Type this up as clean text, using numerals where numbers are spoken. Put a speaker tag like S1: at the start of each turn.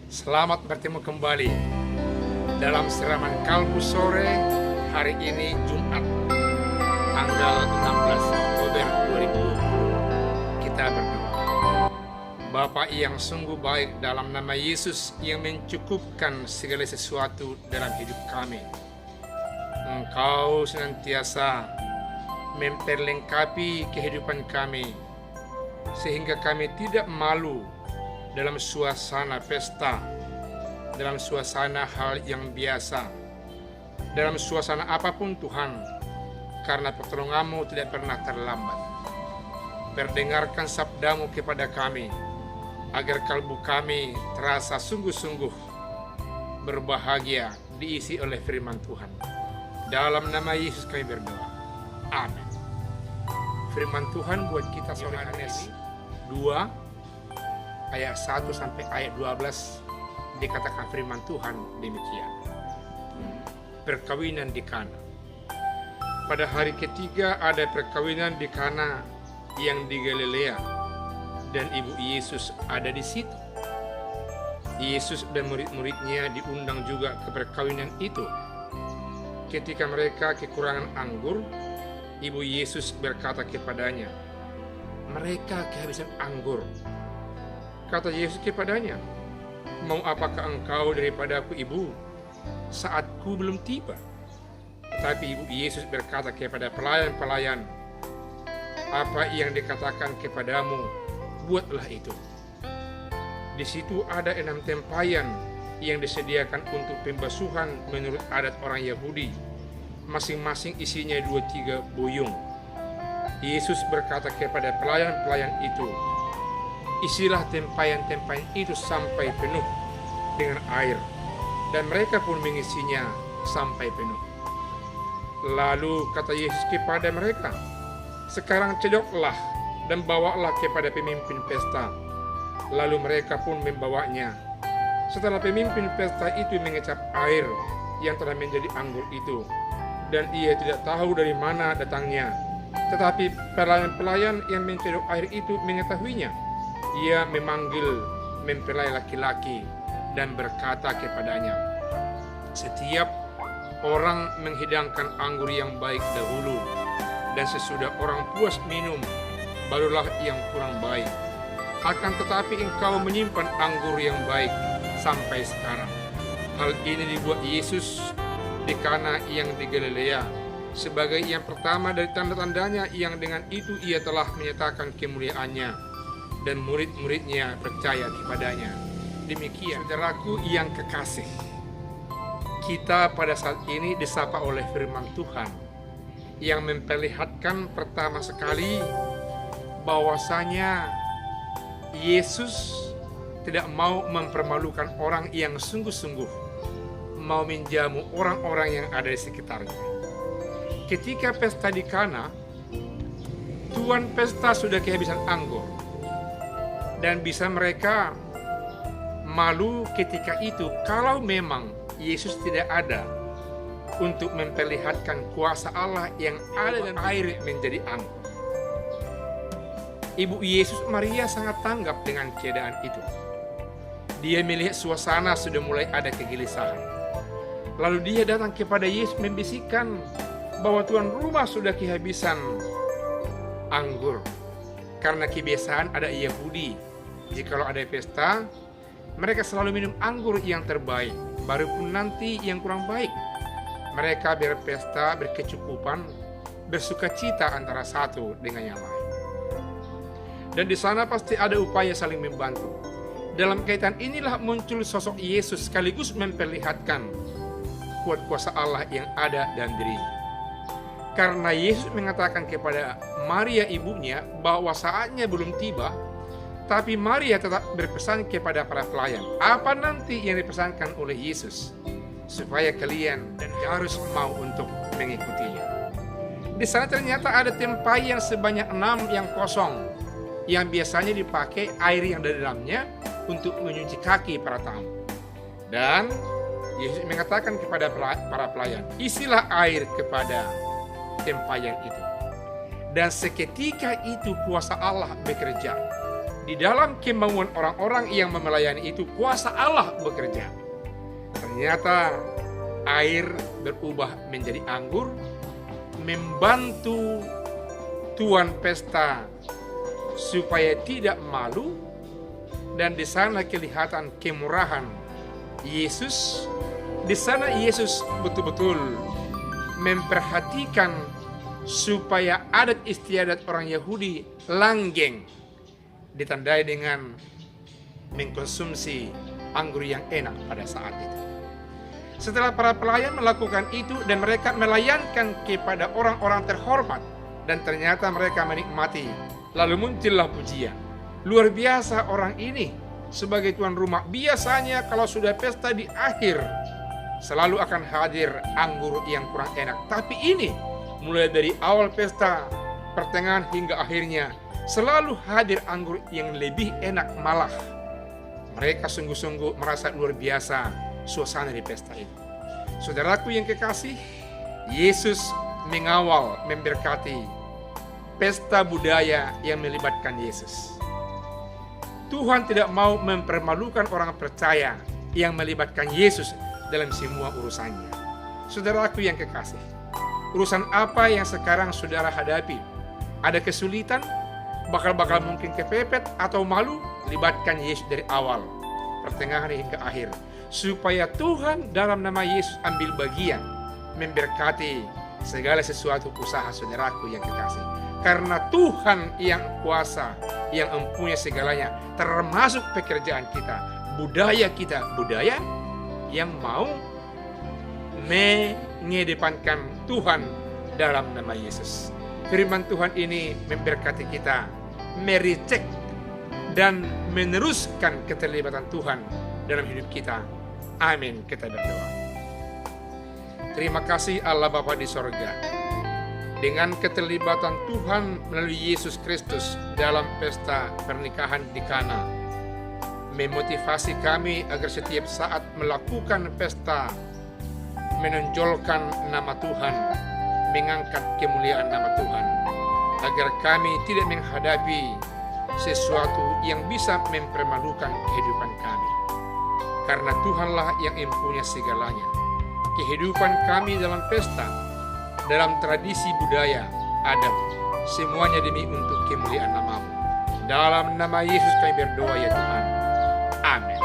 S1: Selamat bertemu kembali dalam siraman kalbu sore hari ini Jumat tanggal 16 Oktober 2020. Kita berdoa. Bapa yang sungguh baik, dalam nama Yesus yang mencukupkan segala sesuatu dalam hidup kami, Engkau senantiasa memperlengkapi kehidupan kami sehingga kami tidak malu dalam suasana pesta, dalam suasana hal yang biasa, dalam suasana apapun Tuhan, karena pertolongan-Mu tidak pernah terlambat. Perdengarkan sabda-Mu kepada kami, agar kalbu kami terasa sungguh-sungguh berbahagia diisi oleh firman Tuhan. Dalam nama Yesus kami berdoa. Amin. Firman Tuhan buat kita sore hari ini 2 ayat 1 sampai ayat 12 dikatakan firman Tuhan demikian. Perkawinan di Kana. Pada hari ketiga ada perkawinan di Kana yang di Galilea, dan ibu Yesus ada di situ. Yesus dan murid-muridnya diundang juga ke perkawinan itu. Ketika mereka kekurangan anggur, ibu Yesus berkata kepadanya, "Mereka kehabisan anggur." Kata Yesus kepadanya, "Mau apakah engkau daripadaku, ibu, saatku belum tiba?" Tetapi ibu Yesus berkata kepada pelayan-pelayan, "Apa yang dikatakan kepadamu, buatlah itu." Di situ ada 6 tempayan yang disediakan untuk pembasuhan menurut adat orang Yahudi, masing-masing isinya 2-3 buyung. Yesus berkata kepada pelayan-pelayan itu, "Isilah tempayan-tempayan itu sampai penuh dengan air," dan mereka pun mengisinya sampai penuh. Lalu kata Yesus kepada mereka, "Sekarang cedoklah dan bawalah kepada pemimpin pesta." Lalu mereka pun membawanya. Setelah pemimpin pesta itu mengecap air yang telah menjadi anggur itu, dan ia tidak tahu dari mana datangnya, tetapi pelayan-pelayan yang mencedok air itu mengetahuinya. Ia memanggil mempelai laki-laki dan berkata kepadanya, "Setiap orang menghidangkan anggur yang baik dahulu, dan sesudah orang puas minum, barulah yang kurang baik. Akan tetapi engkau menyimpan anggur yang baik sampai sekarang." Hal ini dibuat Yesus di Kana yang di Galilea sebagai yang pertama dari tanda-tandanya, yang dengan itu ia telah menyatakan kemuliaannya, dan murid-muridnya percaya kepadanya. Demikian, saudaraku yang kekasih, kita pada saat ini disapa oleh firman Tuhan yang memperlihatkan pertama sekali bahwasanya Yesus tidak mau mempermalukan orang yang sungguh-sungguh mau menjamu orang-orang yang ada di sekitarnya. Ketika pesta di Kana, tuan pesta sudah kehabisan anggur, dan bisa mereka malu ketika itu kalau memang Yesus tidak ada untuk memperlihatkan kuasa Allah yang ada dan air menjadi anggur. Ibu Yesus Maria sangat tanggap dengan keadaan itu. Dia melihat suasana sudah mulai ada kegelisahan. Lalu dia datang kepada Yesus membisikkan bahwa tuan rumah sudah kehabisan anggur. Karena kebiasaan ada Yahudi, jikalau ada pesta, mereka selalu minum anggur yang terbaik, baru pun nanti yang kurang baik. Mereka berpesta berkecukupan, bersukacita antara satu dengan yang lain. Dan di sana pasti ada upaya saling membantu. Dalam kaitan inilah muncul sosok Yesus sekaligus memperlihatkan kuat kuasa Allah yang ada dalam dirinya. Karena Yesus mengatakan kepada Maria ibunya bahwa saatnya belum tiba, tapi Maria tetap berpesan kepada para pelayan, apa nanti yang dipesankan oleh Yesus, supaya kalian dan harus mau untuk mengikutinya. Di sana ternyata ada tempayan sebanyak 6 yang kosong, yang biasanya dipakai air yang dari dalamnya untuk mencuci kaki para tamu. Dan Yesus mengatakan kepada para pelayan, "Isilah air kepada tempayan itu." Dan seketika itu kuasa Allah bekerja. di dalam kemauan orang-orang yang melayani itu kuasa Allah bekerja. Ternyata air berubah menjadi anggur, membantu tuan pesta supaya tidak malu, dan di sana kelihatan kemurahan Yesus. Di sana Yesus betul-betul memperhatikan supaya adat istiadat orang Yahudi langgeng, ditandai dengan mengkonsumsi anggur yang enak pada saat itu. Setelah para pelayan melakukan itu dan mereka melayankan kepada orang-orang terhormat, dan ternyata mereka menikmati, lalu muncullah pujian. Luar biasa orang ini sebagai tuan rumah. Biasanya kalau sudah pesta di akhir selalu akan hadir anggur yang kurang enak, tapi ini mulai dari awal pesta, pertengahan hingga akhirnya selalu hadir anggur yang lebih enak malah. Mereka sungguh-sungguh merasa luar biasa suasana di pesta itu. Saudaraku yang kekasih, Yesus mengawal, memberkati pesta budaya yang melibatkan Yesus. Tuhan tidak mau mempermalukan orang percaya yang melibatkan Yesus dalam semua urusannya. Saudaraku yang kekasih, urusan apa yang sekarang saudara hadapi? Ada kesulitan? Bakal mungkin kepepet atau malu? Libatkan Yesus dari awal, pertengahan hingga akhir, supaya Tuhan dalam nama Yesus ambil bagian memberkati segala sesuatu usaha saudaraku yang kekasih. Karena Tuhan yang kuasa, yang mempunyai segalanya, termasuk pekerjaan kita, budaya kita, budaya yang mau mengedepankan Tuhan dalam nama Yesus. Firman Tuhan ini memberkati kita, mericek dan meneruskan keterlibatan Tuhan dalam hidup kita. Amin. Kita berdoa. Terima kasih Allah Bapa di sorga, dengan keterlibatan Tuhan melalui Yesus Kristus dalam pesta pernikahan di Kana, memotivasi kami agar setiap saat melakukan pesta menonjolkan nama Tuhan, mengangkat kemuliaan nama Tuhan, agar kami tidak menghadapi sesuatu yang bisa mempermalukan kehidupan kami. Karena Tuhanlah yang mempunyai segalanya. Kehidupan kami dalam pesta, dalam tradisi budaya, adat, semuanya demi untuk kemuliaan nama-Mu. Dalam nama Yesus kami berdoa ya Tuhan. Amin.